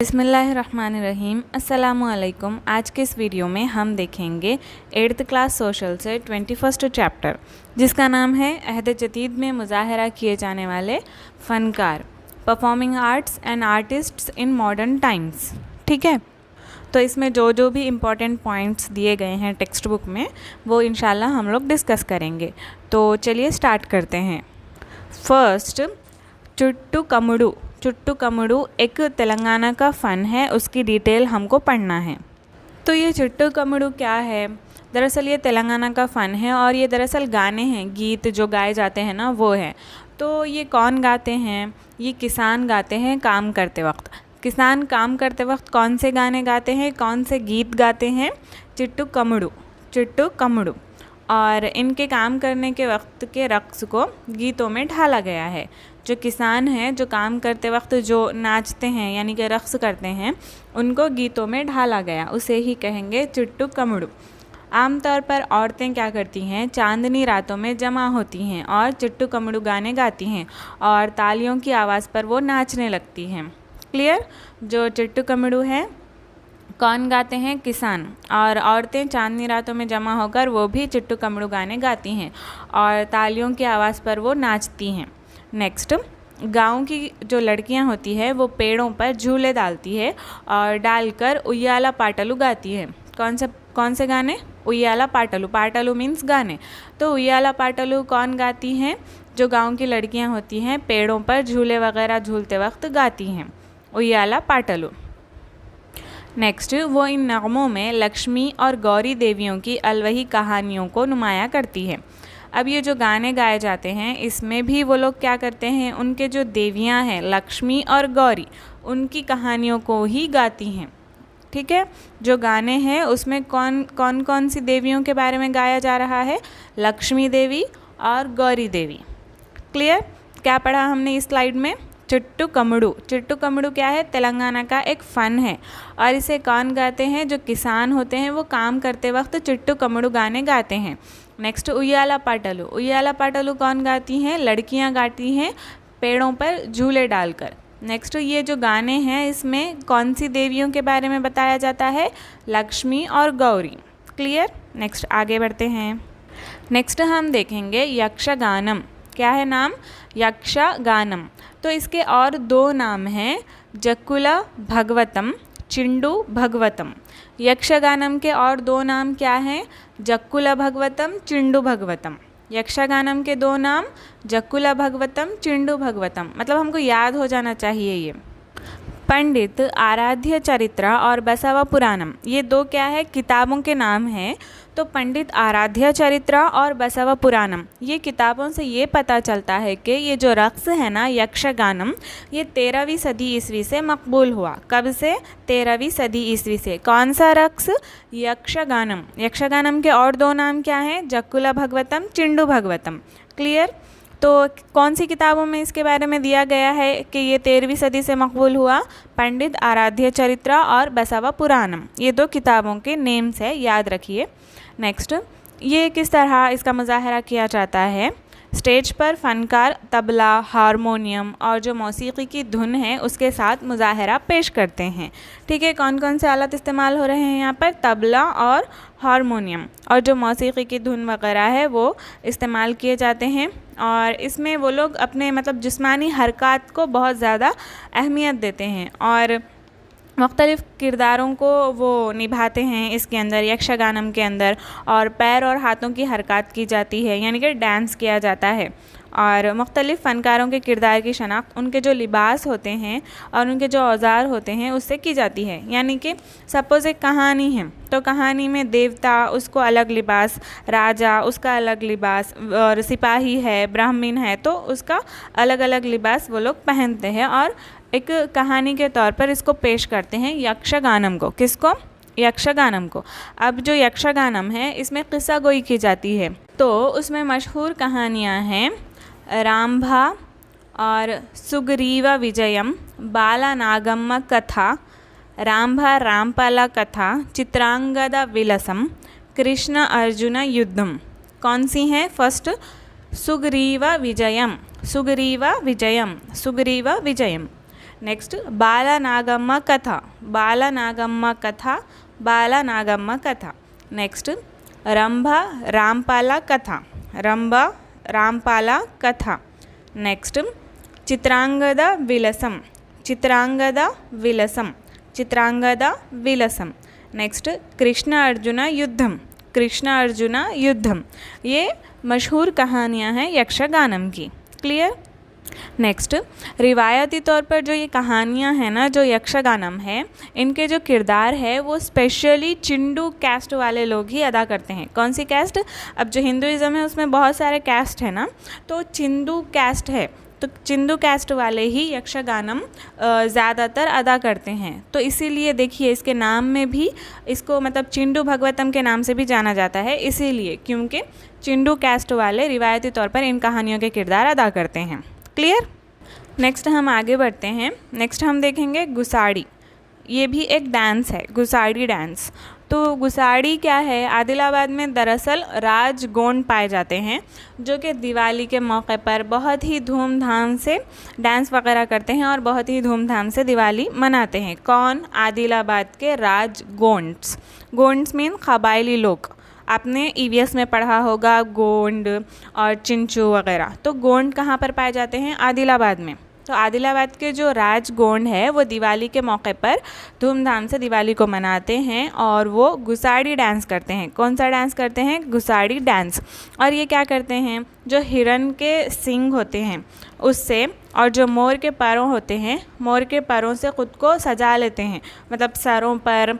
बिस्मिल्लाहिर्रहमानिर्रहीम। अस्सलामुअलैकुम। आज के इस वीडियो में हम देखेंगे 8th क्लास सोशल से 21st चैप्टर, जिसका नाम है अहद जदीद में मुज़ाहरा किए जाने वाले फ़नकार, performing arts and artists in modern times. ठीक है, तो इसमें जो जो भी इम्पॉर्टेंट पॉइंट्स दिए गए हैं टेक्स्ट बुक में वो इंशाल्लाह हम लोग डिस्कस करेंगे। तो चलिए स्टार्ट करते हैं। फर्स्ट, चुट्टू कमुडू। चुट्टू कमुडू एक तेलंगाना का फ़न है, उसकी डिटेल हमको पढ़ना है। तो ये चुट्टू कमुडू क्या है? दरअसल ये तेलंगाना का फ़न है और ये दरअसल गाने हैं, गीत जो गाए जाते हैं ना वो है। तो ये कौन गाते हैं? ये किसान गाते हैं काम करते वक्त। किसान काम करते वक्त कौन से गाने गाते हैं, कौन से गीत गाते हैं? चिट्टू कमुडू, चिट्टू कमुडू। और इनके काम करने के वक्त के रक़्स को गीतों में ढाला गया है। जो किसान हैं जो काम करते वक्त जो नाचते हैं यानी कि रक़्स करते हैं, उनको गीतों में ढाला गया, उसे ही कहेंगे चिट्टू कमुडू। आमतौर पर औरतें क्या करती हैं, चांदनी रातों में जमा होती हैं और चिट्टू कमुडू गाने गाती हैं और तालियों की आवाज़ पर वो नाचने लगती हैं। क्लियर? जो चिट्टू कमुडू है कौन गाते हैं? किसान। और औरतें चांदनी रातों में जमा होकर वो भी चिट्टू कमुडू गाने गाती हैं और तालियों की आवाज़ पर वो नाचती हैं। नेक्स्ट, गाँव की जो लड़कियां होती है वो पेड़ों पर झूले डालती है और डालकर उయ్యాల पाटलू गाती है। कौन से गाने? उయ్యాల पाटलू। पाटलू मीन्स गाने। तो उయ్యాల पाटलू कौन गाती हैं? जो गांव की लड़कियां होती हैं पेड़ों पर झूले वगैरह झूलते वक्त गाती हैं, उయ్యాల पाटलू। नेक्स्ट, वो इन नगमों में लक्ष्मी और गौरी देवियों की अलवही कहानियों को नुमाया करती है। अब ये जो गाने गाए जाते हैं इसमें भी वो लोग क्या करते हैं, उनके जो देवियां हैं लक्ष्मी और गौरी, उनकी कहानियों को ही गाती हैं। ठीक है, जो गाने हैं उसमें कौन कौन सी देवियों के बारे में गाया जा रहा है? लक्ष्मी देवी और गौरी देवी। क्लियर? क्या पढ़ा हमने इस स्लाइड में? चिट्टू कमुडू। चिट्टू कमुडू क्या है? तेलंगाना का एक फ़न है और इसे कौन गाते हैं? जो किसान होते हैं वो काम करते वक्त चिट्टू कमुडू गाने गाते हैं। नेक्स्ट, उయ్యాల पाटलू। उయ్యాల पाटलू कौन गाती हैं? लड़कियां गाती हैं पेड़ों पर झूले डालकर। नेक्स्ट, ये जो गाने हैं इसमें कौन सी देवियों के बारे में बताया जाता है? लक्ष्मी और गौरी। क्लियर? नेक्स्ट आगे बढ़ते हैं। नेक्स्ट हम देखेंगे यक्षगानम। क्या है नाम? यक्षगानम। तो इसके और दो नाम हैं, जक्कुला भगवतम, चिंडू भगवतम। यक्षगानम के और दो नाम क्या हैं? जक्कुला भगवतम, चिंडू भगवतम। यक्षगानम के दो नाम जक्कुला भगवतम, चिंडू भगवतम। मतलब हमको याद हो जाना चाहिए ये। पंडित आराध्य चरित्र और बसवा पुराणम, ये दो क्या है? किताबों के नाम हैं। तो पंडित आराध्य चरित्र और बसवा पुराणम, ये किताबों से ये पता चलता है कि ये जो रक़्स है ना यक्षगानम, ये 13वीं सदी ईस्वी से मकबूल हुआ। कब से? 13वीं सदी ईस्वी से। कौन सा रक़्स? यक्षगानम। यक्षगानम के और दो नाम क्या हैं? जक्कुला भगवतम, चिंडू भगवतम। क्लियर? तो कौन सी किताबों में इसके बारे में दिया गया है कि ये 13वीं सदी से मकबूल हुआ? पंडित आराध्य चरित्र और बसवा पुराणम, ये दो किताबों के नेम्स है, याद रखिए। नेक्स्ट, ये किस तरह इसका मुज़ाहरा किया जाता है? स्टेज पर फ़नकार तबला, हारमोनियम और जो मौसीकी की धुन है उसके साथ मुज़ाहरा पेश करते हैं। ठीक है, कौन कौन से आलत इस्तेमाल हो रहे हैं यहाँ पर? तबला और हारमोनियम, और जो मौसीकी की धुन वगैरह है वो इस्तेमाल किए जाते हैं। और इसमें वो लोग अपने मतलब जिस्मानी हरकत को बहुत ज़्यादा अहमियत देते हैं और मुख्तलिफ़ किरदारों को वो निभाते हैं इसके अंदर, यक्षगानम के अंदर। और पैर और हाथों की हरकत की जाती है यानी कि डांस किया जाता है। और मुख्तलिफ़ फ़नकारों के किरदार की शनाख्त उनके जो लिबास होते हैं और उनके जो औज़ार होते हैं उससे की जाती है। यानी कि सपोज़ एक कहानी है तो कहानी में देवता उसको अलग लिबास, राजा उसका अलग लिबास, और सिपाही है, ब्राह्मण है तो उसका अलग अलग लिबास वो लोग पहनते हैं और एक कहानी के तौर पर इसको पेश करते हैं यक्षगानम को। किसको? यक्षगानम को। अब जो यक्षगानम है इसमें किस्सा गोई की जाती है, तो उसमें मशहूर कहानियाँ हैं रामभा और सुग्रीव विजयम, बाला नागम्मा कथा, रांभा रामपाला कथा, चित्रांगदा विलसम, कृष्ण अर्जुन युद्धम। कौन सी हैं? फर्स्ट सुग्रीव विजयम, सुग्रीव विजयम, सुग्रीव विजयम। नेक्स्ट बालनागम्म कथा, बालनागम्म कथा, बालनागम्म कथा। नेक्स्ट रंभा रामपाला कथा, रंभा रामपाला कथा। नेक्स्ट चित्रांगदा विलसम, चित्रांगदा विलसम, चित्रांगदा विलसम। नेक्स्ट कृष्ण अर्जुन युद्धम, कृष्ण अर्जुन युद्धम। ये मशहूर कहानियाँ हैं यक्षगानम की। क्लियर? नेक्स्ट रिवायती तौर पर जो ये कहानियाँ हैं ना, जो यक्षगानम है, इनके जो किरदार है वो स्पेशली चिंडू कैस्ट वाले लोग ही अदा करते हैं। कौन सी कैस्ट? अब जो हिंदुइज़्म है उसमें बहुत सारे कैस्ट हैं ना, तो चिंडू कैस्ट है, तो चिंदू कैस्ट वाले ही यक्षगानम ज़्यादातर अदा करते हैं। तो इसीलिए देखिए इसके नाम में भी इसको मतलब चिंडू भगवतम के नाम से भी जाना जाता है, इसीलिए क्योंकि चिंडू कैस्ट वाले रिवायती तौर पर इन कहानियों के किरदार अदा करते हैं। क्लियर? नेक्स्ट हम आगे बढ़ते हैं। नेक्स्ट हम देखेंगे गुसाड़ी। ये भी एक डांस है, गुसाड़ी डांस। तो गुसाड़ी क्या है? आदिलाबाद में दरअसल राजगोंड पाए जाते हैं जो कि दिवाली के मौके पर बहुत ही धूमधाम से डांस वगैरह करते हैं और बहुत ही धूमधाम से दिवाली मनाते हैं। कौन? आदिलाबाद के राजगोंड्स। गोंड्स मीन कबायली लोग। आपने ईवीएस में पढ़ा होगा गोंड और चिंचू वगैरह। तो गोंड कहाँ पर पाए जाते हैं? आदिलाबाद में। तो आदिलाबाद के जो राजगोंड है वो दिवाली के मौके पर धूमधाम से दिवाली को मनाते हैं और वो गुसाड़ी डांस करते हैं। कौन सा डांस करते हैं? गुसाड़ी डांस। और ये क्या करते हैं? जो हिरन के सींग होते हैं उससे और जो मोर के पैरों होते हैं, मोर के पैरों से ख़ुद को सजा लेते हैं। मतलब सरों पर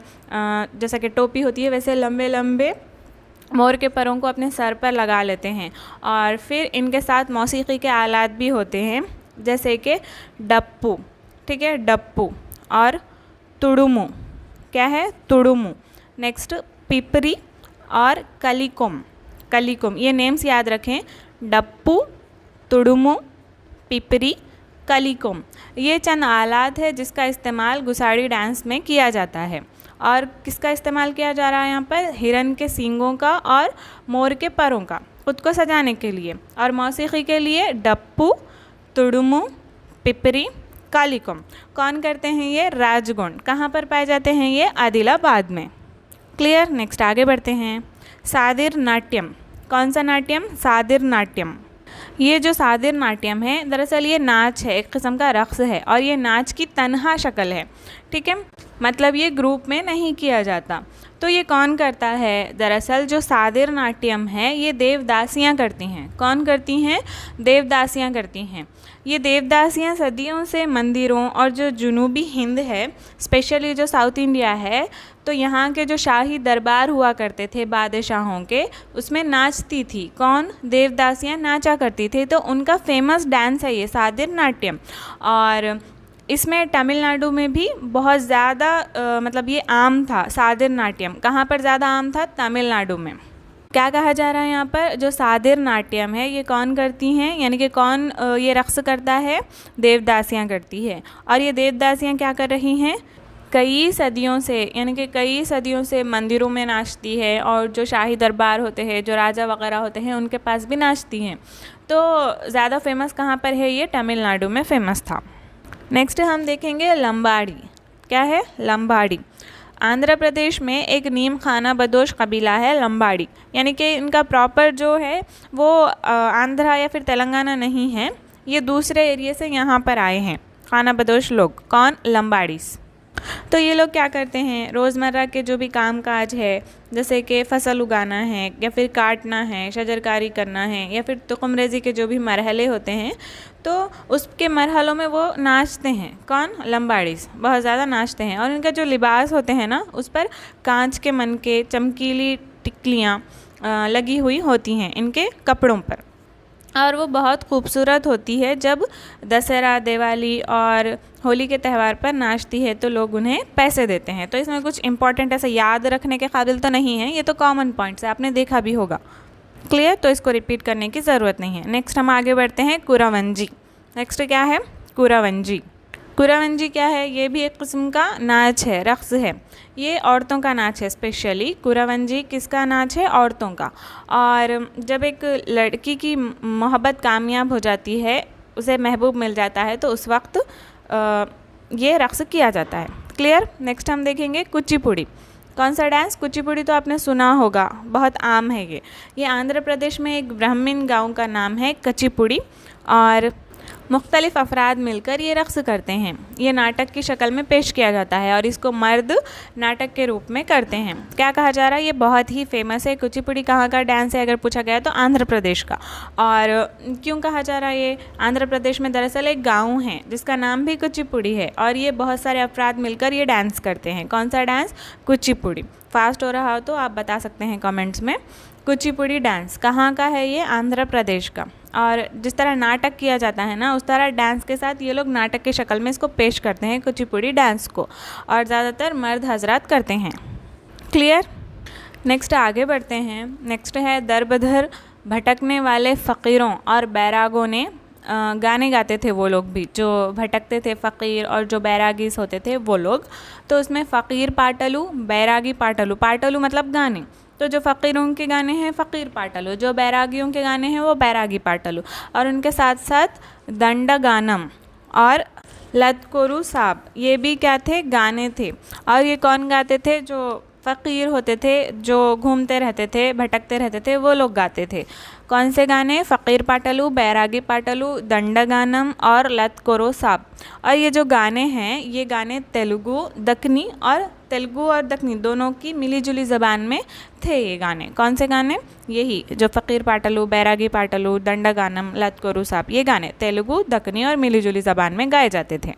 जैसा कि टोपी होती है वैसे लंबे लंबे मोर के परों को अपने सर पर लगा लेते हैं। और फिर इनके साथ मौसीकी के आलात भी होते हैं जैसे कि डप्पू, ठीक है, डप्पू और तुड़ुमु। क्या है? तुड़ुमु। नेक्स्ट पिपरी और कलिकुम, कलिकुम। ये नेम्स याद रखें, डप्पू, तुड़ुमु, पिपरी, कलिकुम। ये चंद आलात है जिसका इस्तेमाल गुसाड़ी डांस में किया जाता है। और किसका इस्तेमाल किया जा रहा है यहाँ पर? हिरन के सींगों का और मोर के परों का खुद को सजाने के लिए। और मौसीकी के लिए डप्पू, तुड़ुमु, पिपरी, कालिकुम। कौन करते हैं ये? राजगोंड। कहाँ पर पाए जाते हैं ये? आदिलाबाद में। क्लियर? नेक्स्ट आगे बढ़ते हैं। सादिर नाट्यम। कौन सा नाट्यम? सादिर नाट्यम। ये जो सादिर नाट्यम है दरअसल ये नाच है, एक किस्म का रक़्स है और ये नाच की तन्हा शक्ल है। ठीक है, मतलब ये ग्रुप में नहीं किया जाता। तो ये कौन करता है? दरअसल जो सादिर नाट्यम है ये देवदासियाँ करती हैं। कौन करती हैं? देवदासियाँ करती हैं। ये देवदासियाँ सदियों से मंदिरों और जो जुनूबी हिंद है, स्पेशली जो साउथ इंडिया है, तो यहाँ के जो शाही दरबार हुआ करते थे बादशाहों के, उसमें नाचती थी। कौन? देवदासियाँ नाचा करती थी। तो उनका फेमस डांस है ये सादिर नाट्यम। और इसमें तमिलनाडु में भी बहुत ज़्यादा मतलब ये आम था सादिर नाट्यम। कहाँ पर ज़्यादा आम था? तमिलनाडु में। क्या कहा जा रहा है यहाँ पर? जो सादिर नाट्यम है ये कौन करती हैं, यानी कि कौन ये रक़्स करता है? देवदासियाँ करती है। और ये देवदासियाँ क्या कर रही हैं? कई सदियों से, यानी कि कई सदियों से मंदिरों में नाचती है और जो शाही दरबार होते हैं, जो राजा वगैरह होते हैं, उनके पास भी नाचती हैं। तो ज़्यादा फेमस कहाँ पर है? ये तमिलनाडु में फेमस था। नेक्स्ट हम देखेंगे लंबाड़ी। क्या है? लंबाड़ी। आंध्र प्रदेश में एक नीम खाना बदोश कबीला है लंबाड़ी, यानी कि इनका प्रॉपर जो है वो आंध्रा या फिर तेलंगाना नहीं है, ये दूसरे एरिया से यहाँ पर आए हैं खाना बदोश लोग। कौन? लंबाड़ीस। तो ये लोग क्या करते हैं? रोज़मर्रा के जो भी काम काज है, जैसे कि फसल उगाना है या फिर काटना है, शजरकारी करना है या फिर तुक़मरेज़ी के जो भी मरहले होते हैं, तो उसके मरहलों में वो नाचते हैं। कौन? लंबाड़ीस। बहुत ज़्यादा नाचते हैं। और इनका जो लिबास होते हैं ना, उस पर कांच के मन के चमकीली टिकलियाँ लगी हुई होती हैं इनके कपड़ों पर, और वो बहुत खूबसूरत होती है। जब दशहरा, दिवाली और होली के त्यौहार पर नाचती है तो लोग उन्हें पैसे देते हैं। तो इसमें कुछ इंपॉर्टेंट ऐसा याद रखने के काबिल तो नहीं है, ये तो कॉमन पॉइंट्स है, आपने देखा भी होगा। क्लियर? तो इसको रिपीट करने की ज़रूरत नहीं है। नेक्स्ट हम आगे बढ़ते हैं कुरावंजी। नेक्स्ट क्या है? कुरावंजी। कुरावंजी क्या है? ये भी एक किस्म का नाच है, रक़्स है। ये औरतों का नाच है स्पेशली। कुरावंजी किसका नाच है? औरतों का। और जब एक लड़की की मोहब्बत कामयाब हो जाती है, उसे महबूब मिल जाता है, तो उस वक्त ये रक़्स किया जाता है। क्लियर? नेक्स्ट हम देखेंगे कुचिपुड़ी। कौन सा डांस? कुचिपुड़ी तो आपने सुना होगा, बहुत आम है ये आंध्र प्रदेश में एक ब्राह्मण गांव का नाम है कुचिपुड़ी, और मुख्तलिफ़ अफराद मिलकर ये रक़्स करते हैं। ये नाटक की शक्ल में पेश किया जाता है और इसको मर्द नाटक के रूप में करते हैं। क्या कहा जा रहा है? ये बहुत ही फेमस है। कुचिपुड़ी कहाँ का डांस है अगर पूछा गया तो आंध्र प्रदेश का। और क्यों कहा जा रहा है ये आंध्र प्रदेश में? दरअसल एक गाँव है जिसका नाम भी कुचिपुड़ी है, और ये बहुत सारे अफराद मिलकर ये डांस करते हैं। कौन सा डांस? कुचिपुड़ी। फास्ट हो रहा हो तो आप बता सकते हैं कमेंट्स में। कुचिपुड़ी डांस कहाँ का है? ये आंध्र प्रदेश का। और जिस तरह नाटक किया जाता है ना, उस तरह डांस के साथ ये लोग नाटक की शक्ल में इसको पेश करते हैं, कुचिपुड़ी डांस को, और ज़्यादातर मर्द हजरात करते हैं। क्लियर? नेक्स्ट आगे बढ़ते हैं। नेक्स्ट है दर बदर भटकने वाले फ़कीरों और बैरागों ने गाने गाते थे वो लोग भी, जो भटकते थे फ़कीर और जो बैरागीस होते थे वो लोग। तो उसमें फ़कीर पाटलू, बैरागी पाटलू। पाटलू मतलब गाने, तो जो फ़कीरों के गाने हैं फ़कीर पाटलू, जो बैरागियों के गाने हैं वो बैरागी पाटलू। और उनके साथ साथ दंडगानम और लतकोरू साब, ये भी क्या थे? गाने थे। और ये कौन गाते थे? जो फ़कीर होते थे, जो घूमते रहते थे, भटकते रहते थे, वो लोग गाते थे। कौन से गाने? फ़कीर पाटलू, बैरागी पाटलू, दंडगानम और लतकोरू साब। और ये जो गाने हैं, ये गाने तेलुगु और दक्कनी दोनों की मिली-जुली ज़बान में थे ये गाने। कौन से गाने? यही जो फ़कीर पाटलू, बैरागी पाटलू, दंडगानम, लतकोरू साब, ये गाने तेलुगु, दक्कनी और मिली-जुली ज़बान में गाए जाते थे।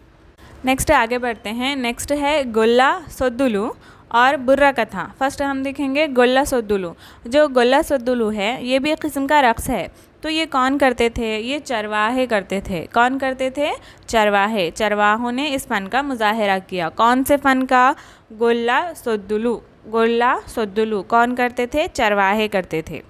नेक्स्ट आगे बढ़ते हैं। नेक्स्ट है गोल्ला सोद्दुलू और बुर्रा कथा। फर्स्ट हम देखेंगे गोल्ला सोद्दुलू। जो गोल्ला सोद्दुलू है ये भी एक किस्म का रक़्स है। तो ये कौन करते थे? ये चरवाहे करते थे। कौन करते थे? चरवाहे। चरवाहों ने इस फ़न का मुज़ाहरा किया। कौन से फ़न का? गोल्ला सोद्दुलू। गोल्ला सोद्दुलू कौन करते थे? चरवाहे करते थे।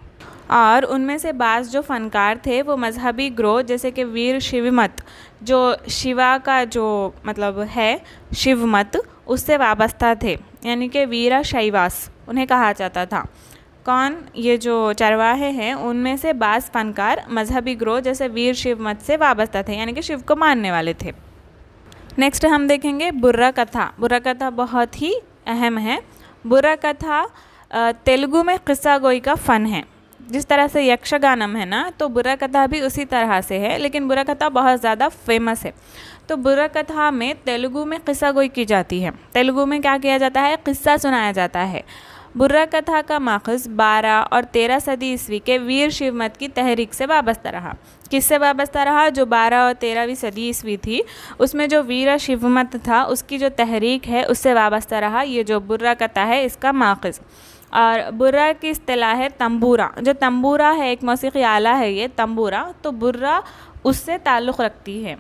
और उनमें से बाज़ जो फ़नकार थे वो मजहबी ग्रोह, जैसे कि वीर शिवमत, जो शिवा का जो मतलब है शिवमत, उससे वाबस्ता थे, यानी कि वीरा शैवास उन्हें कहा जाता था। कौन? ये जो चरवाहे हैं उनमें से बाज़ फ़नकार मजहबी ग्रोह जैसे वीर शिवमत से वाबस्ता थे, यानी कि शिव को मानने वाले थे। नेक्स्ट हम देखेंगे बुर्रा कथा। बुर्रा कथा बहुत ही अहम है। बुर्रा कथा तेलुगु में किस्सा गोई का फ़न है। जिस तरह से यक्षगानम है ना, तो बुर्रा कथा भी उसी तरह से है, लेकिन बुर्रा कथा बहुत ज़्यादा फेमस है। तो बुर्रा कथा में तेलुगु में किस्सा गोई की जाती है। तेलुगु में क्या किया जाता है? किस्सा सुनाया जाता है। बुर्रा कथा का माखज़ 12 और 13 सदी ईस्वी के वीर शिवमत की तहरीक से वाबस्ता रहा। किससे वाबस्ता रहा? जो 12 और 13वीं सदी ईस्वी थी, उसमें जो वीर शिवमत था उसकी जो तहरीक है उससे वाबस्ता रहा ये जो बुर्रा कथा है, इसका माखज़। और बुर्रा की इस्तिलाह है तंबूरा। जो तंबूरा है एक मौसीकी आला है ये तंबूरा, तो बुर्रा उससे ताल्लुक़ रखती है।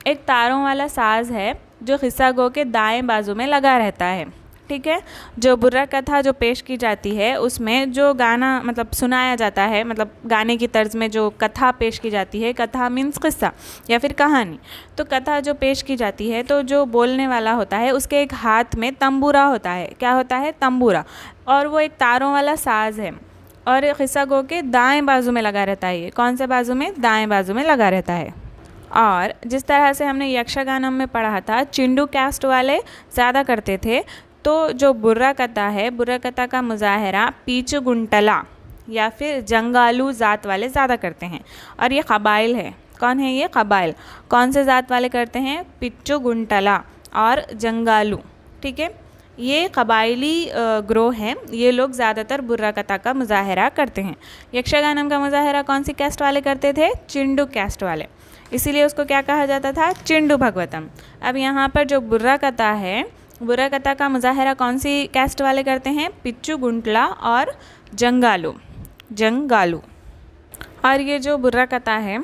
एक तारों वाला साज़ है जो किस्सा गो के दाएं बाजू में लगा रहता है। ठीक है? जो बुर्रा कथा जो पेश की जाती है उसमें जो गाना मतलब सुनाया जाता है, मतलब गाने की तर्ज में जो कथा पेश की जाती है, कथा मीन्स किस्सा या फिर कहानी, तो कथा जो पेश की जाती है तो जो बोलने वाला होता है उसके एक हाथ में तंबूरा होता है। क्या होता है? तंबूरा। और वो एक तारों वाला साज़ है और किस्सा गो के दाएं बाजू में लगा रहता है। ये कौन से बाजू में? दाएं बाजू में लगा रहता है। और जिस तरह से हमने यक्षगानम में पढ़ा था, चिंडू कास्ट वाले ज़्यादा करते थे, तो जो बुर्रा कथा है, बुर्रा कथा का मुज़ाहरा पीचु गुंटला या फिर जंगालू ज़ात वाले ज़्यादा करते हैं। और ये कबाइल है। कौन है ये? कबाइल। कौन से ज़ात वाले करते हैं? पिच्चू गुंटला और जंगालू। ठीक है? ये कबाइली ग्रोह हैं, ये लोग ज़्यादातर बुर्रा कथा का मुज़ाहरा करते हैं। यक्षगानम का मुज़ाहरा कौन सी कैस्ट वाले करते थे? चिंडू कैस्ट वाले, इसीलिए उसको क्या कहा जाता था? चिंडू भगवतम। अब यहाँ पर जो बुर्रा कथा है, बुर्रा कथा का मुज़ाहरा कौन सी कैस्ट वाले करते हैं? पिच्चू गुंटला और जंगालू। और ये जो बुर्रा कथा है,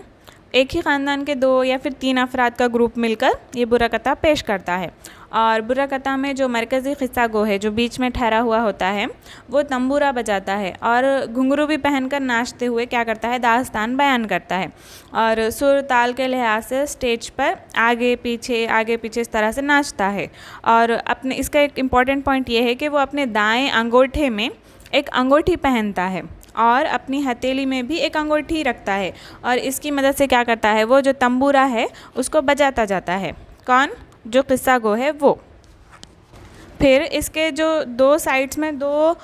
एक ही ख़ानदान के 2 या फिर 3 अफराद का ग्रुप मिलकर ये बुर्रा कथा पेश करता है। और बुर्रा कथा में जो मरकज़ी क़िस्सा गो है, जो बीच में ठहरा हुआ होता है, वो तंबूरा बजाता है और घुंघरू भी पहनकर नाचते हुए क्या करता है, दास्तान बयान करता है। और सुर ताल के लिहाज से स्टेज पर आगे पीछे इस तरह से नाचता है। और अपने इसका एक इम्पॉर्टेंट पॉइंट ये है कि वो अपने दाएं अंगूठे में एक अंगूठी पहनता है और अपनी हथेली में भी एक अंगूठी रखता है, और इसकी मदद से क्या करता है, वो जो तंबूरा है उसको बजाता जाता है। कौन? जो क़िस्सा गो है वो। फिर इसके जो दो साइड्स में दो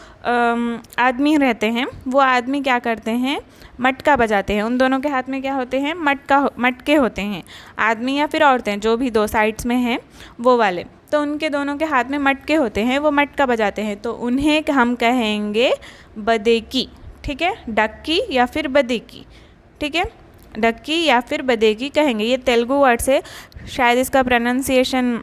आदमी रहते हैं, वो आदमी क्या करते हैं, मटका बजाते हैं। उन दोनों के हाथ में क्या होते हैं, मटके होते हैं। आदमी या फिर औरतें, जो भी दो साइड्स में हैं वो वाले, तो उनके दोनों के हाथ में मटके होते हैं, वो मटका बजाते हैं, तो उन्हें हम कहेंगे बदेकी। ठीक है, डक्की या फिर बदेकी। ठीक है, डक्की या फिर बदेकी कहेंगे। ये तेलुगु वर्ड से शायद इसका प्रोनाउंसिएशन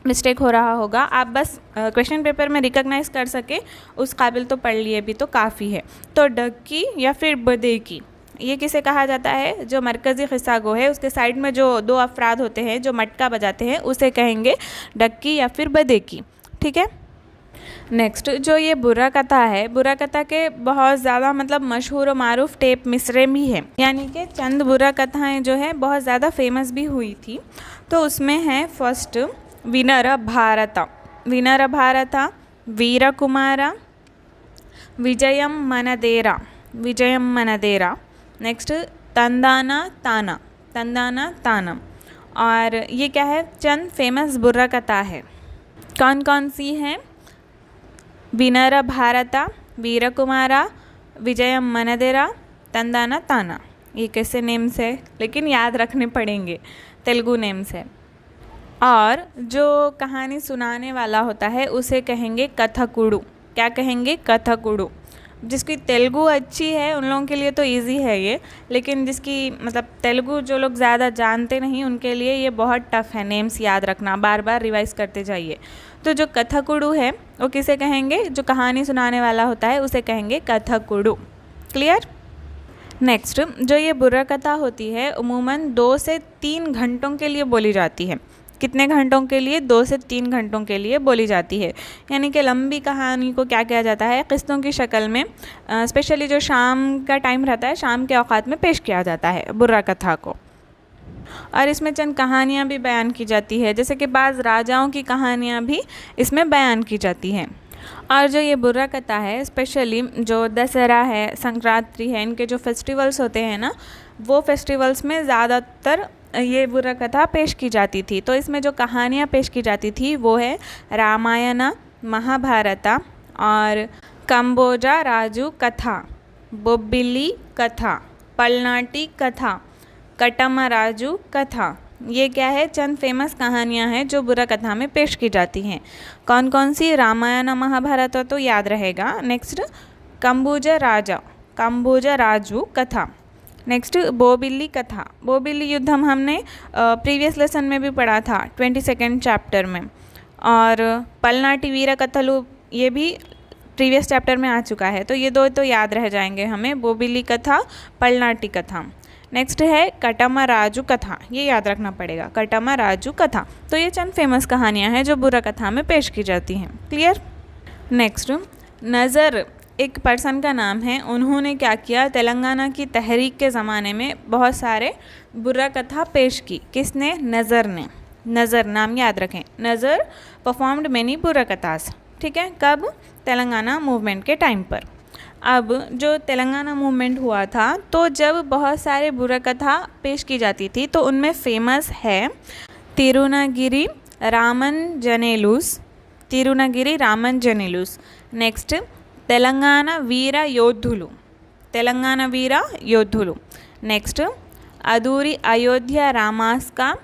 मिस्टेक हो रहा होगा, आप बस क्वेश्चन पेपर में रिकॉग्नाइज कर सके उस काबिल तो पढ़ लिए भी तो काफ़ी है। तो डक्की या फिर बदेकी, ये किसे कहा जाता है, जो मरकज़ी क़िस्सा गो है उसके साइड में जो दो अफराद होते हैं जो मटका बजाते हैं, उसे कहेंगे डक्की या फिर बदेकी। ठीक है। नेक्स्ट जो ये बुर्रा कथा है, बुर्रा कथा के बहुत ज़्यादा मतलब मशहूर और मारूफ टेप मिसरे भी हैं, यानी कि चंद बुर्रा कथाएँ जो है बहुत ज़्यादा फेमस भी हुई थी। तो उसमें है फर्स्ट विनर भारत, वीर कुमार, विजयम मनदेरा, नेक्स्ट तंदाना तानम। और ये क्या है, चंद फेमस बुर्रा कथा है। कौन कौन सी हैं? विनर भारत, वीर कुमारा, विजयम मनदेरा, तंदाना ताना। ये कैसे नेम्स है, लेकिन याद रखने पड़ेंगे, तेलुगु नेम्स है। और जो कहानी सुनाने वाला होता है उसे कहेंगे कथकुडु। क्या कहेंगे? कथकुडु। जिसकी तेलुगु अच्छी है उन लोगों के लिए तो इजी है ये, लेकिन जिसकी मतलब तेलुगु जो लोग ज़्यादा जानते नहीं उनके लिए ये बहुत टफ है नेम्स याद रखना, बार बार रिवाइज करते जाइए। तो जो कथकुडु है वो किसे कहेंगे? जो कहानी सुनाने वाला होता है उसे कहेंगे कथकुडु। क्लियर? नेक्स्ट जो ये बुर्रा कथा होती है उमूमन 2 से 3 घंटों के लिए बोली जाती है। कितने घंटों के लिए? 2 से 3 घंटों के लिए बोली जाती है। यानी कि लंबी कहानी को क्या किया जाता है, किस्तों की शक्ल में, स्पेशली जो शाम का टाइम रहता है, शाम के औकात में पेश किया जाता है बुर्रा कथा को। और इसमें चंद कहानियाँ भी बयान की जाती है, जैसे कि बाज़ राजाओं की कहानियाँ भी इसमें बयान की जाती हैं। और जो ये बुर्रा कथा है, स्पेशली जो दशहरा है, संक्रांति है, इनके जो फेस्टिवल्स होते हैं ना, वो फेस्टिवल्स में ज़्यादातर ये बुर्रा कथा पेश की जाती थी। तो इसमें जो कहानियाँ पेश की जाती थी वो है रामायण, महाभारत और कंबोजा राजू कथा, बोबिली कथा, पलनाटी कथा, कटमराजू कथा। ये क्या है? चंद फेमस कहानियाँ हैं जो बुर्रा कथा में पेश की जाती हैं। कौन कौन सी? रामायण महाभारत तो याद रहेगा। नेक्स्ट कंबोजा राजू कथा। नेक्स्ट बोबिली कथा। बोबिली युद्धम हमने प्रीवियस लेसन में भी पढ़ा था 22nd चैप्टर में। और पलनाटी वीर कथलु ये भी प्रीवियस चैप्टर में आ चुका है, तो ये 2 तो याद रह जाएंगे हमें, बोबिली कथा, पलनाटी कथा। नेक्स्ट है कटमराजू कथा, ये याद रखना पड़ेगा, कटमराजू कथा। तो ये चंद फेमस कहानियाँ हैं जो बुर्रा कथा में पेश की जाती हैं। क्लियर? नेक्स्ट नज़र एक पर्सन का नाम है। उन्होंने क्या किया, तेलंगाना की तहरीक के ज़माने में बहुत सारे बुर्रा कथा पेश की। किसने? नज़र ने। नज़र नाम याद रखें। नज़र परफॉर्म्ड मैनी बुर्रा कथास। ठीक है, कब? तेलंगाना मूवमेंट के टाइम पर। अब जो तेलंगाना मूवमेंट हुआ था, तो जब बहुत सारे बुर्रा कथा पेश की जाती थी, तो उनमें फेमस है तिरुनागिरी रामन जनेलूस। नेक्स्ट तेलंगाना वीर योद्धुलु। नेक्स्ट अदूरी अयोध्या रामास्का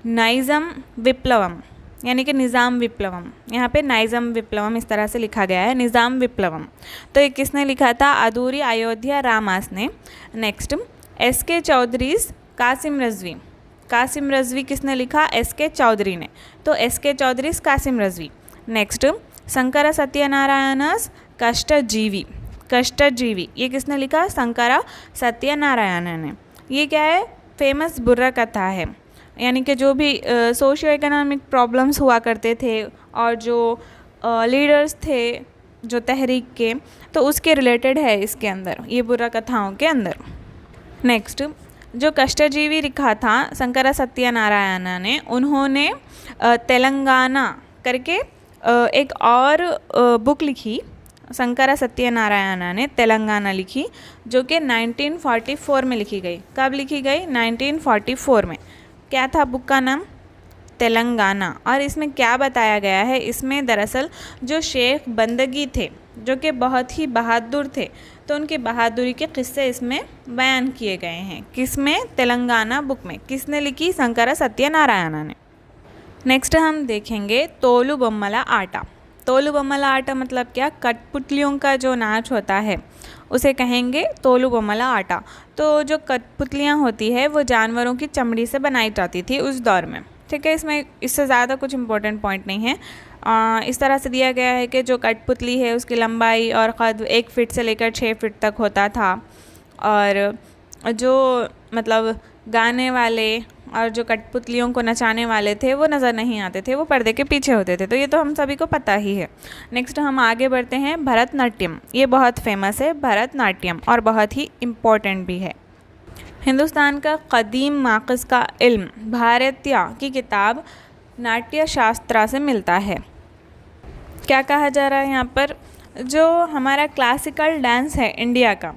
नाइज़म विप्लवम, यानी कि निज़ाम विप्लवम। यहाँ पे नाइज़म विप्लवम इस तरह से लिखा गया है, निज़ाम विप्लवम। तो ये किसने लिखा था? अदूरी अयोध्या रामास ने। नेक्स्ट SK चौधरीज़ कासिम रज़वी किसने लिखा? SK चौधरी ने। तो SK चौधरीज़ कासिम रज़वी। नेक्स्ट शंकर सत्यनारायणस कष्टजीवी, ये किसने लिखा? शंकर सत्यनारायण ने। ये क्या है? फेमस बुर्रा कथा है। यानी कि जो भी सोशियो इकोनॉमिक प्रॉब्लम्स हुआ करते थे और जो लीडर्स थे जो तहरीक के, तो उसके रिलेटेड है इसके अंदर, ये बुर्रा कथाओं के अंदर। नेक्स्ट, जो कष्टजीवी लिखा था शंकरा सत्यनारायण ने, उन्होंने तेलंगाना करके एक और बुक लिखी, शंकरा सत्यनारायण ने तेलंगाना लिखी, जो कि 1944 में लिखी गई। कब लिखी गई? 1944 में। क्या था बुक का नाम? तेलंगाना। और इसमें क्या बताया गया है? इसमें दरअसल जो शेख बंदगी थे जो कि बहुत ही बहादुर थे, तो उनकी बहादुरी के किस्से इसमें बयान किए गए हैं। किसमें? तेलंगाना बुक में। किसने लिखी? शंकरा सत्यनारायण ने। नेक्स्ट हम देखेंगे तोलू बोम्मला आटा। तोलू बोम्मला आटा मतलब क्या? कठपुतलियों का जो नाच होता है उसे कहेंगे तोलू बोम्मला आटा। तो जो कठपुतलियाँ होती है वो जानवरों की चमड़ी से बनाई जाती थी उस दौर में। ठीक है, इसमें इससे ज़्यादा कुछ इम्पोर्टेंट पॉइंट नहीं है। इस तरह से दिया गया है कि जो कठपुतली है उसकी लंबाई और कद 1 फीट से लेकर 6 फीट तक होता था, और जो मतलब गाने वाले और जो कठपुतलियों को नचाने वाले थे वो नज़र नहीं आते थे, वो पर्दे के पीछे होते थे। तो ये तो हम सभी को पता ही है। नेक्स्ट हम आगे बढ़ते हैं भरतनाट्यम। ये बहुत फेमस है भरतनाट्यम और बहुत ही इम्पोर्टेंट भी है। हिंदुस्तान का कदीम माक़ज़ का इल्म भारतीय की किताब नाट्य शास्त्रा से मिलता है। क्या कहा जा रहा है यहाँ पर? जो हमारा क्लासिकल डांस है इंडिया का,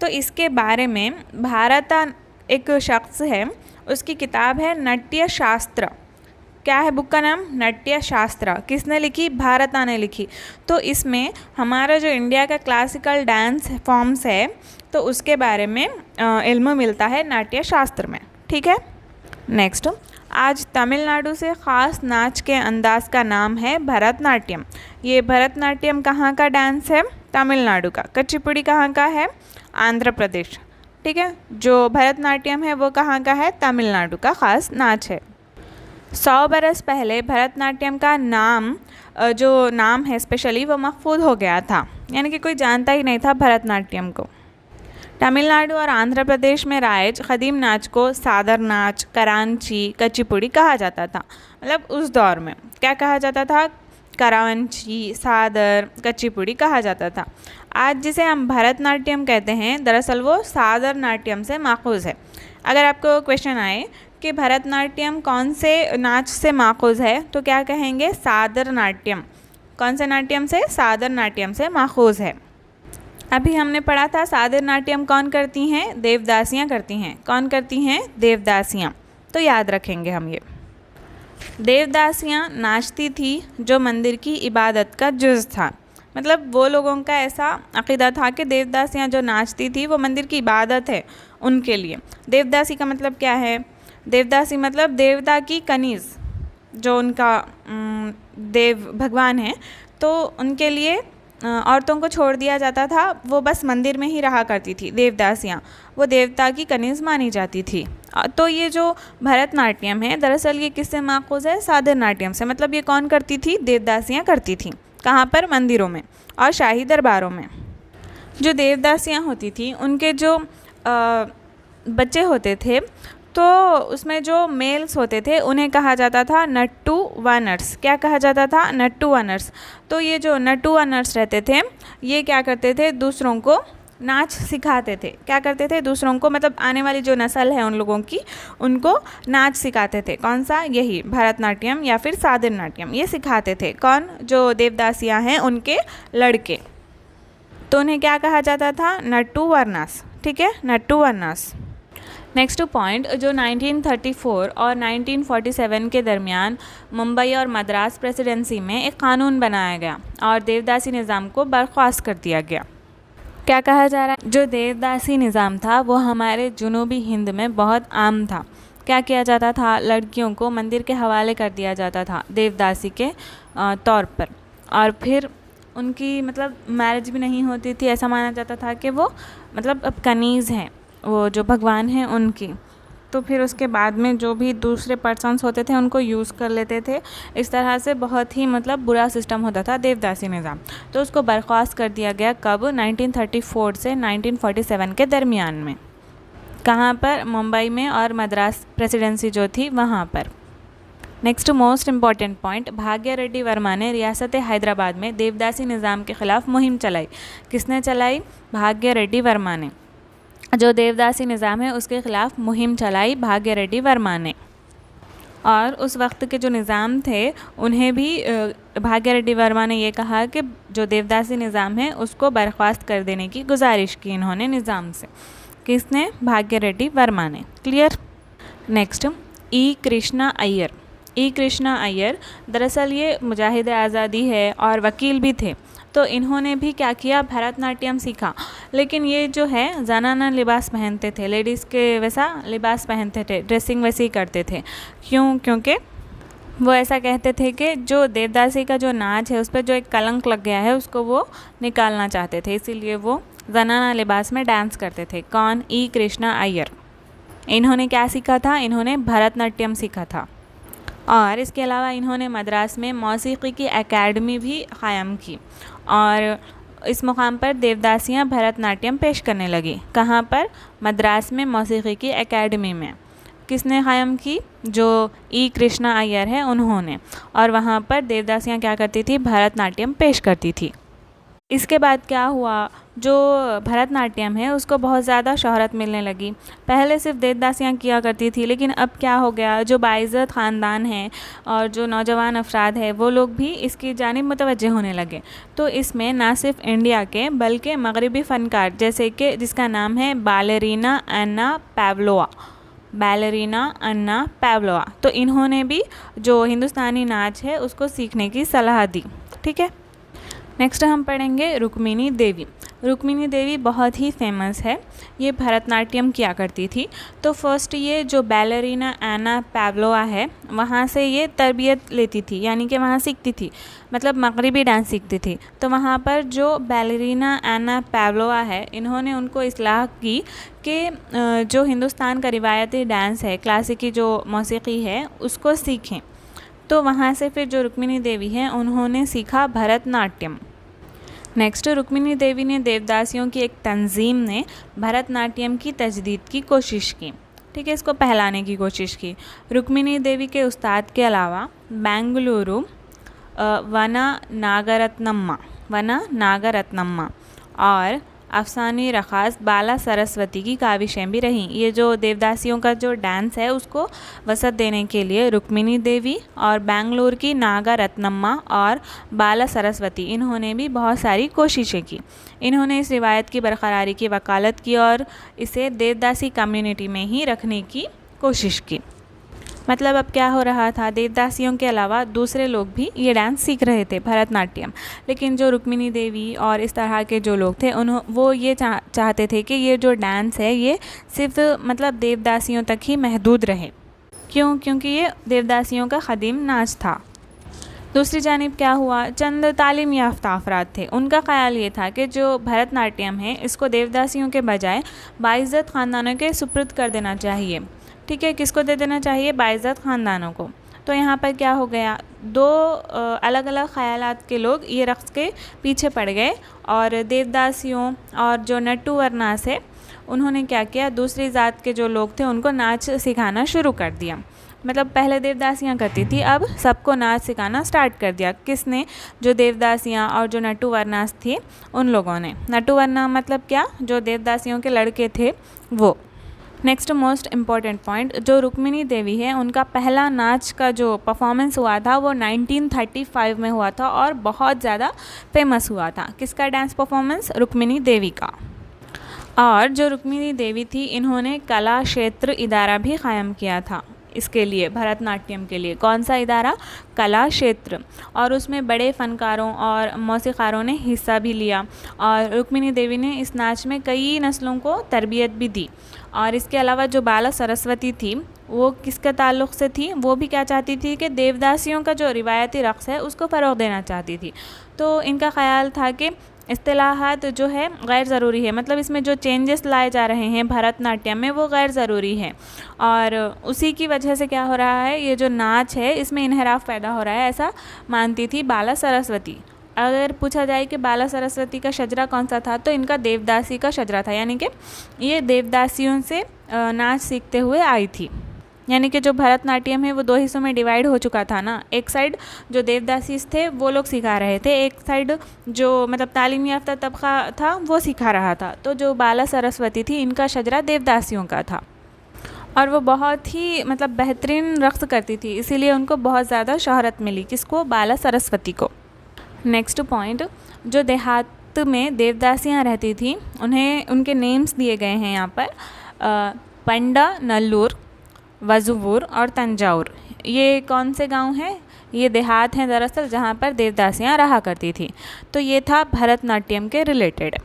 तो इसके बारे में भारता एक शख्स है, उसकी किताब है नाट्य शास्त्र। क्या है बुक का नाम? नाट्य शास्त्र। किसने लिखी? भारता ने लिखी। तो इसमें हमारा जो इंडिया का क्लासिकल डांस फॉर्म्स है तो उसके बारे में इल्म मिलता है नाट्य शास्त्र में। ठीक है। नेक्स्ट, आज तमिलनाडु से ख़ास नाच के अंदाज का नाम है भरतनाट्यम। ये भरतनाट्यम कहाँ का डांस है? तमिलनाडु का। कुचिपुड़ी कहाँ का है? आंध्र प्रदेश। ठीक है, जो भरतनाट्यम है वो कहाँ का है? तमिलनाडु का ख़ास नाच है। 100 बरस पहले भरतनाट्यम का नाम जो नाम है स्पेशली वो महफूज हो गया था, यानी कि कोई जानता ही नहीं था भरतनाट्यम को। तमिलनाडु और आंध्र प्रदेश में राइज क़दीम नाच को सादर नाच, करांची, कुचिपुड़ी कहा जाता था। मतलब उस दौर में क्या कहा जाता था? करांची, सादर, कुचिपुड़ी कहा जाता था। आज जिसे हम भरतनाट्यम कहते हैं दरअसल वो सादर नाट्यम से माखूज़ है। अगर आपको क्वेश्चन आए कि भरतनाट्यम कौन से नाच से माखूज़ है तो क्या कहेंगे? सादर नाट्यम। कौन से नाट्यम से? सादर नाट्यम से माखूज़ है। अभी हमने पढ़ा था सादर नाट्यम कौन करती हैं? देवदासियाँ करती हैं। कौन करती हैं? देवदासियाँ। तो याद रखेंगे हम ये। देवदासियाँ नाचती थी जो मंदिर की इबादत का जुज़ था। मतलब वो लोगों का ऐसा अक़ीदा था कि देवदासियाँ जो नाचती थी वो मंदिर की इबादत है उनके लिए। देवदासी का मतलब क्या है? देवदासी मतलब देवता की कनीज़, जो उनका देव भगवान है, तो उनके लिए औरतों को छोड़ दिया जाता था, वो बस मंदिर में ही रहा करती थी देवदासियाँ, वो देवता की कनीज़ मानी जाती थी। तो ये जो भरतनाट्यम है दरअसल ये किससे माखूज़ है? सादर नाट्यम से। मतलब ये कौन करती थी? देवदासियाँ करती थी। कहाँ पर? मंदिरों में और शाही दरबारों में। जो देवदासियाँ होती थी उनके जो बच्चे होते थे तो उसमें जो मेल्स होते थे उन्हें कहा जाता था नट्टू व नर्स। क्या कहा जाता था? नट्टू व नर्स। तो ये जो नट्टू व नर्स रहते थे ये क्या करते थे? दूसरों को नाच सिखाते थे। क्या करते थे? दूसरों को, मतलब आने वाली जो नस्ल है उन लोगों की, उनको नाच सिखाते थे। कौन सा? यही भरतनाट्यम या फिर सादर नाट्यम, ये सिखाते थे। कौन? जो देवदासियाँ हैं उनके लड़के। तो उन्हें क्या कहा जाता था? नट्टू वर्नास। ठीक है, नट्टू वर्नास। नेक्स्ट पॉइंट, जो 1934 और 1947 के दरमियान मुंबई और मद्रास प्रेसिडेंसी में एक क़ानून बनाया गया और देवदासी निज़ाम को बर्खास्त कर दिया गया। क्या कहा जा रहा है? जो देवदासी निज़ाम था वो हमारे जुनूबी हिंद में बहुत आम था। क्या किया जाता था? लड़कियों को मंदिर के हवाले कर दिया जाता था देवदासी के तौर पर, और फिर उनकी मतलब मैरिज भी नहीं होती थी। ऐसा माना जाता था कि वो मतलब अब कनीज़ हैं, वो जो भगवान हैं उनकी। तो फिर उसके बाद में जो भी दूसरे पर्सन्स होते थे उनको यूज़ कर लेते थे। इस तरह से बहुत ही मतलब बुरा सिस्टम होता था देवदासी निज़ाम। तो उसको बर्खास्त कर दिया गया। कब? 1934 से 1947 के दरमियान में। कहाँ पर? मुंबई में, और मद्रास प्रेसिडेंसी जो थी वहाँ पर। नेक्स्ट मोस्ट इम्पॉर्टेंट पॉइंट, भाग्य रेड्डी वर्मा ने रियासत हैदराबाद में देवदासी निज़ाम के ख़िलाफ़ मुहिम चलाई। किसने चलाई? भाग्य रेड्डी वर्मा ने। जो देवदासी निज़ाम है उसके ख़िलाफ़ मुहिम चलाई भाग्य रेड्डी वर्मा ने। और उस वक्त के जो निज़ाम थे उन्हें भी भाग्य रेड्डी वर्मा ने ये कहा कि जो देवदासी निज़ाम है उसको बर्खास्त कर देने की गुजारिश की इन्होंने निज़ाम से। किसने? भाग्य रेड्डी वर्मा ने। क्लियर? नेक्स्ट, ई कृष्णा अय्यर। ई कृष्णा अय्यर दरअसल ये मुजाहिद आज़ादी है और वकील भी थे। तो इन्होंने भी क्या किया? भरतनाट्यम सीखा। लेकिन ये जो है ज़नाना लिबास पहनते थे, लेडीज़ के वैसा लिबास पहनते थे, ड्रेसिंग वैसी करते थे। क्यों? क्योंकि वो ऐसा कहते थे कि जो देवदासी का जो नाच है उस पर जो एक कलंक लग गया है उसको वो निकालना चाहते थे, इसीलिए वो ज़नाना लिबास में डांस करते थे। कौन? ई कृष्णा अय्यर। इन्होंने क्या सीखा था? इन्होंने भरतनाट्यम सीखा था। और इसके अलावा इन्होंने मद्रास में मौसीकी की एकेडमी भी क़ायम की और इस मुकाम पर देवदासियाँ भरतनाट्यम पेश करने लगी। कहाँ पर? मद्रास में मौसीकी की एकेडमी में। किसने क़ायम की? जो ई कृष्णा अय्यर है उन्होंने। और वहाँ पर देवदासियाँ क्या करती थी? भरतनाट्यम पेश करती थी। इसके बाद क्या हुआ? जो भरतनाट्यम है उसको बहुत ज़्यादा शोहरत मिलने लगी। पहले सिर्फ देवदासियाँ किया करती थी, लेकिन अब क्या हो गया? जो बाइज़्ज़त ख़ानदान हैं और जो नौजवान अफराद हैं वो लोग भी इसकी जानिब मुतवज्जे होने लगे। तो इसमें ना सिर्फ इंडिया के बल्कि मगरबी फ़नकार, जैसे कि जिसका नाम है बैलेरिना अन्ना पाव्लोवा, बैलेरिना अन्ना पाव्लोवा, तो इन्होंने भी जो हिंदुस्तानी नाच है उसको सीखने की सलाह दी। ठीक है। नेक्स्ट हम पढ़ेंगे रुक्मिणी देवी। रुक्मिणी देवी बहुत ही फेमस है। ये भरतनाट्यम किया करती थी। तो फर्स्ट ये जो बैलेरिना अन्ना पाव्लोवा है वहाँ से ये तरबियत लेती थी, यानी कि वहाँ सीखती थी, मतलब मगरिबी डांस सीखती थी। तो वहाँ पर जो बैलेरिना अन्ना पाव्लोवा है इन्होंने उनको इस्लाह की कि जो हिंदुस्तान का रिवायती डांस है, क्लासिकी जो मौसीकी है उसको सीखें। तो वहाँ से फिर जो रुक्मिणी देवी हैं उन्होंने सीखा भरतनाट्यम। नेक्स्ट, रुक्मिणी देवी ने देवदासियों की एक तंजीम ने भरतनाट्यम की तजदीद की कोशिश की। ठीक है, इसको पहलाने की कोशिश की। रुक्मिणी देवी के उस्ताद के अलावा बेंगलुरु वना नागरत्नम्मा और अफसानी रखास बाला सरस्वती की काविशें भी रहीं। ये जो देवदासियों का जो डांस है उसको वसत देने के लिए रुक्मिणी देवी और बेंगलुरु की नागा रत्नम्मा और बाला सरस्वती इन्होंने भी बहुत सारी कोशिशें की। इन्होंने इस रिवायत की बरकरारी की वकालत की और इसे देवदासी कम्युनिटी में ही रखने की कोशिश की। मतलब अब क्या हो रहा था? देवदासियों के अलावा दूसरे लोग भी ये डांस सीख रहे थे, भरतनाट्यम। लेकिन जो रुक्मिणी देवी और इस तरह के जो लोग थे वो ये चाहते थे कि ये जो डांस है ये सिर्फ मतलब देवदासियों तक ही महदूद रहे। क्यों? क्योंकि ये देवदासियों का ख़दीम नाच था। दूसरी जानिब क्या हुआ? चंद तालीम याफ्ता अफराद थे। उनका ख़्याल ये था कि जो भरतनाट्यम है इसको देवदासियों के बजाय बाइज़्ज़त ख़ानदानों के सुपुर्द कर देना चाहिए। ठीक है, किसको दे देना चाहिए? बाइज़्ज़त ख़ानदानों को। तो यहाँ पर क्या हो गया? दो अलग अलग ख़यालात के लोग ये रक़्स के पीछे पड़ गए और देवदासियों और जो नट्टू वर्नास है उन्होंने क्या किया? दूसरी ज़ात के जो लोग थे उनको नाच सिखाना शुरू कर दिया। मतलब पहले देवदासियाँ करती थी, अब सबको नाच सिखाना स्टार्ट कर दिया। किसने? जो देवदासियाँ और जो नट्टू वर्नास थी उन लोगों ने। नट्टू वर्ना मतलब क्या? जो देवदासियों के लड़के थे वो। नेक्स्ट मोस्ट इम्पॉर्टेंट पॉइंट, जो रुक्मिणी देवी है उनका पहला नाच का जो परफॉर्मेंस हुआ था वो 1935 में हुआ था और बहुत ज़्यादा फेमस हुआ था। किसका डांस परफॉर्मेंस? रुक्मिणी देवी का। और जो रुक्मिणी देवी थी इन्होंने कला क्षेत्र इदारा भी क़ायम किया था इसके लिए, भरतनाट्यम के लिए। कौन सा इदारा? कला क्षेत्र। और उसमें बड़े फ़नकारों और मौसीक़ारों ने हिस्सा भी लिया और रुक्मिणी देवी ने इस नाच में कई नस्लों को तरबियत भी दी। और इसके अलावा जो बाला सरस्वती थी वो किसके ताल्लुक़ से थी? वो भी क्या चाहती थी कि देवदासियों का जो रिवायती रक़्स है उसको फ़रोग़ देना चाहती थी। तो इनका ख़्याल था कि इस्तिलाहात जो है गैर ज़रूरी है, मतलब इसमें जो चेंजेस लाए जा रहे हैं भरतनाट्यम में वो गैर ज़रूरी है और उसी की वजह से क्या हो रहा है? ये जो नाच है इसमें इन्हिराफ पैदा हो रहा है, ऐसा मानती थी बाला सरस्वती। अगर पूछा जाए कि बाला सरस्वती का शजरा कौन सा था तो इनका देवदासी का शजरा था, यानी कि ये देवदासियों से नाच सीखते हुए आई थी। यानी कि जो भरतनाट्यम है वो दो हिस्सों में डिवाइड हो चुका था ना। एक साइड जो देवदासीज थे वो लोग सिखा रहे थे, एक साइड जो मतलब तालीम याफ्ता तबका था वो सिखा रहा था। तो जो बाला सरस्वती थी इनका शजरा देवदासियों का था और वो बहुत ही मतलब बेहतरीन रक़्स करती थी, इसीलिए उनको बहुत ज़्यादा शोहरत मिली। किसको? बाला सरस्वती को। नेक्स्ट पॉइंट, जो देहात में देवदासियाँ रहती थी उन्हें उनके नेम्स दिए गए हैं यहाँ पर। पंडा, नल्लूर, वजुवूर और तंजाउर। ये कौन से गांव हैं? ये देहात हैं दरअसल जहाँ पर देवदासियाँ रहा करती थी। तो ये था भरतनाट्यम के रिलेटेड।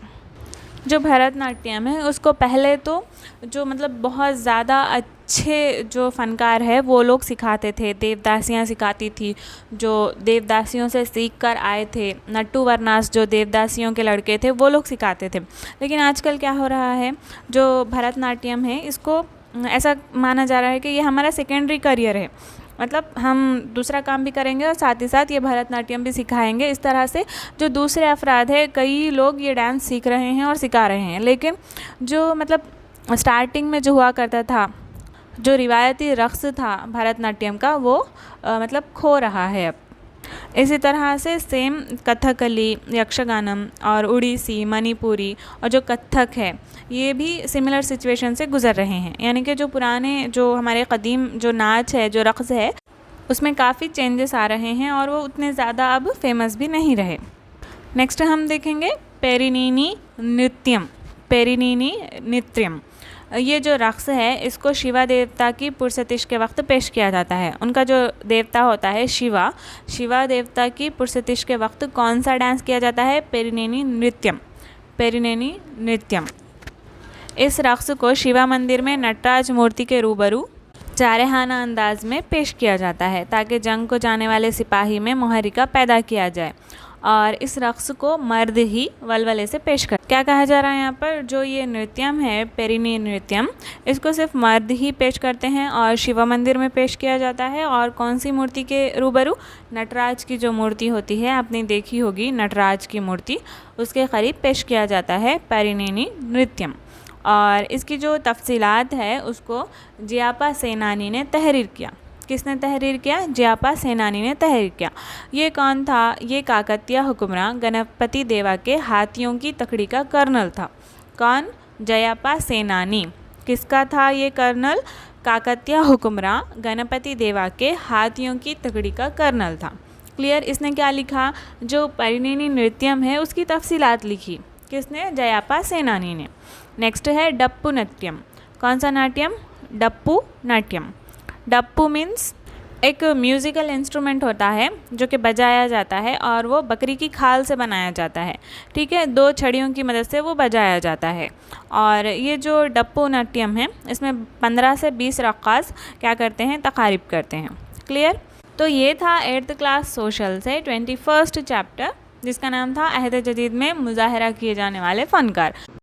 जो भरतनाट्यम है उसको पहले तो जो मतलब बहुत ज़्यादा अच्छे जो फ़नकार है वो लोग सिखाते थे, देवदासियाँ सिखाती थी, जो देवदासियों से सीख कर आए थे। नट्टू वर्नास जो देवदासियों के लड़के थे वो लोग सिखाते थे। लेकिन आजकल क्या हो रहा है, जो भरतनाट्यम है इसको ऐसा माना जा रहा है कि ये हमारा सेकेंडरी करियर है, मतलब हम दूसरा काम भी करेंगे और साथ ही साथ ये भरतनाट्यम भी सिखाएंगे। इस तरह से जो दूसरे अफराद है, कई लोग ये डांस सीख रहे हैं और सिखा रहे हैं, लेकिन जो मतलब स्टार्टिंग में जो हुआ करता था, जो रिवायती रक़्स था भरतनाट्यम का, वो मतलब खो रहा है अब। इसी तरह से सेम कथकली, यक्षगानम और उड़ीसी, मणिपुरी और जो कथक है ये भी सिमिलर सिचुएशन से गुज़र रहे हैं। यानी कि जो पुराने जो हमारे क़दीम जो नाच है, जो रक़्स है, उसमें काफ़ी चेंजेस आ रहे हैं और वो उतने ज़्यादा अब फेमस भी नहीं रहे। नेक्स्ट हम देखेंगे पेरिनीनी नृत्यम। पेरिनीनी नृत्यम ये जो रक़्स है इसको शिवा देवता की पुरसतिश के वक्त पेश किया जाता है। उनका जो देवता होता है शिवा, शिवा देवता की पुरसतिश के वक्त कौन सा डांस किया जाता है? पेरिनेनी नृत्यम। पेरिनेनी नृत्यम। इस रक़्स को शिवा मंदिर में नटराज मूर्ति के रूबरू जारहाना अंदाज में पेश किया जाता है ताकि जंग को जाने वाले सिपाही में मुहर्रिका पैदा किया जाए। और इस रक़्स को मर्द ही वलवले से पेश कर। क्या कहा जा रहा है यहाँ पर? जो ये नृत्यम है पेरिनी नृत्यम, इसको सिर्फ मर्द ही पेश करते हैं और शिवा मंदिर में पेश किया जाता है। और कौन सी मूर्ति के रूबरू? नटराज की जो मूर्ति होती है, आपने देखी होगी नटराज की मूर्ति, उसके करीब पेश किया जाता है पेरिनेनी नृत्यम। और इसकी जो तफसीलात है उसको जियापा सेनानी ने तहरीर किया। किसने तहरीर किया? जियापा सेनानी ने तहरीर किया। ये कौन था? ये काकतीय हुक्मरान गणपति देवा के हाथियों की तकड़ी का कर्नल था। कौन? जयापा सेनानी। किसका था ये कर्नल? काकतीय हुक्मरान गणपति देवा के हाथियों की तकड़ी का कर्नल था। क्लियर? इसने क्या लिखा? जो पेरिनेनी नृत्यम है उसकी तफसीलात लिखी। किसने? जयापा सेनानी ने। नेक्स्ट है डप्पू नाट्यम। कौन सा नाट्यम? डप्पू नाट्यम। डप्पू मीन्स एक म्यूज़िकल इंस्ट्रूमेंट होता है जो कि बजाया जाता है और वो बकरी की खाल से बनाया जाता है। ठीक है, 2 छड़ियों की मदद से वो बजाया जाता है। और ये जो डप्पू नाट्यम है इसमें 15 से 20 रक्कास क्या करते हैं? तकारीब करते हैं। क्लियर? तो ये था 8th क्लास सोशल से 21st चैप्टर जिसका नाम था अहद जदीद में मुज़ाहरा किए जाने वाले फ़नकार।